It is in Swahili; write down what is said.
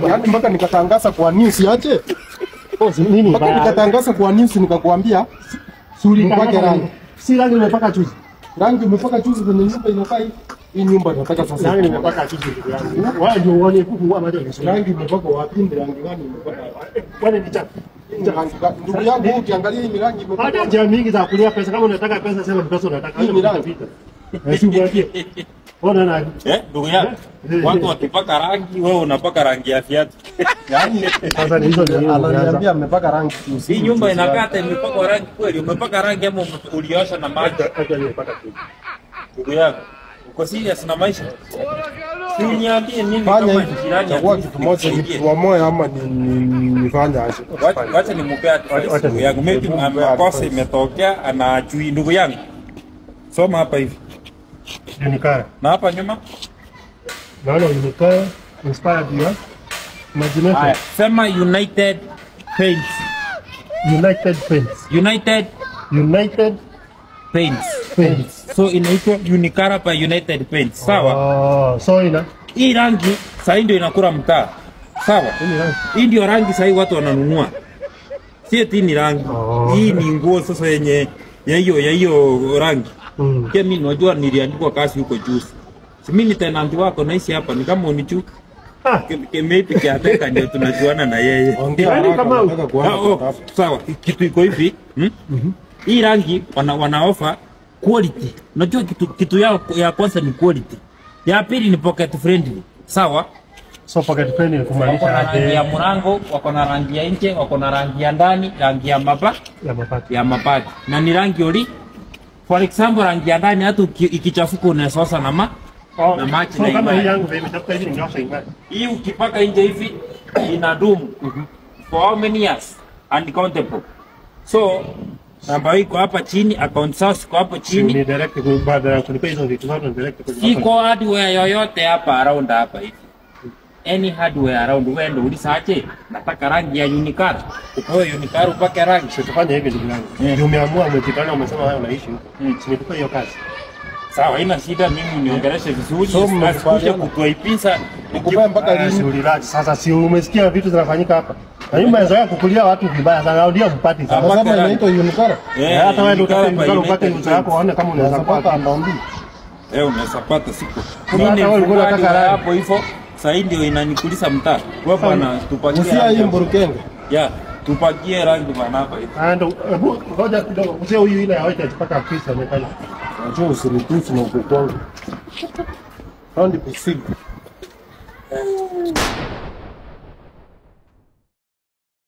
Yaani mpaka nikatangaza kwa news aje. Nini? Mpaka nikatangaza kwa news nikakwambia mpaka rangi. Si rangi nimepaka juzi. Rangi umepaka juzi kwenye nyumba inakaa hii. Hii nyumba nataka sasa. Rangi nimepaka juzi ndugu yangu. Wewe ndio uone kuku ama ndio rangi umepaka wapi? Rangi gani umepaka? Kwani ni chafu? Ndugu yangu ukiangalia hii rangi imepaka. Hata njia mingi za kulia pesa kama unataka pesa sema pesa unataka. Hii rangi. Ona na ndugu yangu. Watu wakipaka rangi wewe unapaka rangi ya viatu. Yaani sasa hizo ndio ananiambia amepaka rangi. Hii nyumba inakata imepaka rangi kweli? Umepaka rangi ama uliosha na maji? Ndugu yangu, uko serious na maisha? Si uniambie nini kama jirani ya kitu moja ni wa moyo ama nifanye aje? Wacha nimpe advice ndugu yangu. Maybe makosa imetokea anajui ndugu yangu. Soma hapa hivi. Unikara. Na hapa nyuma? Naona unikara inspired you. Imagination. Sema United Paints. United Paints. United Paints. So inaitwa Unikara pa United Paints. Sawa? Oh, so hii rangi sasa ndio inakula mtaa. Sawa? Hii ndio rangi sasa watu wananunua. Si eti ni rangi. Hii ni nguo sasa yenye ya hiyo rangi. Kia mimi najua niliandikwa kazi huko juzi. Si mimi tenant wako naishi hapa ni kama unichuka. Maybe kiateka ndio tunajuana na yeye. Yaani kama sawa, kitu iko hivi. Hii rangi wana offer quality. Unajua kitu yao ya kwanza ni quality. Ya pili ni pocket friendly. Sawa? So pocket friendly kumaanisha rangi ya mlango, wako na rangi ya nje, wako na rangi ya ndani, rangi ya mabati. Na ni rangi ori. For example, rangi ya ndani hata ikichafuka unasosa na maji na kama hii yangu imetafuta hivi ningeosha ingani. Hii ukipaka nje hivi inadumu for how many years? Uncountable. So namba iko hapa chini, account source iko hapo chini. Ni direct kwa baada ya kulipa hizo vitu zote direct kwa. Iko hardware yoyote hapa around hapa hivi. Any hardware around wewe ndio ulisache nataka rangi ya Unikara. Upewe Unikara upake rangi. Tufanye hivi ndugu yangu. Ndio umeamua umejipanga umesema wewe unaishi huko. Simekupa hiyo kazi. Sawa, haina shida, mimi niongeleshe vizuri. So mmekuja kutuaipisa nikubaya mpaka lini? Sasa si umesikia vitu zinafanyika hapa. Na nyumba yazoea kukulia watu vibaya sana, rudia mpati sana. Sasa inaitwa Unikara. Hata wewe ndio upate mtu wako aone kama unaweza pata ndaombi. Unaweza pata siku. Mimi unataka hapo hivyo. Sasa ndio inanikulisa mtaa. Wewe bwana tupakie. Usia hii mburukenge. Tupakie rangi bwana hapa hivi. Ndio ngoja kidogo. Usia huyu ile hawaita mpaka Kristo amefanya. Unajua usinitusi na uko kwangu. Hadi kusiku.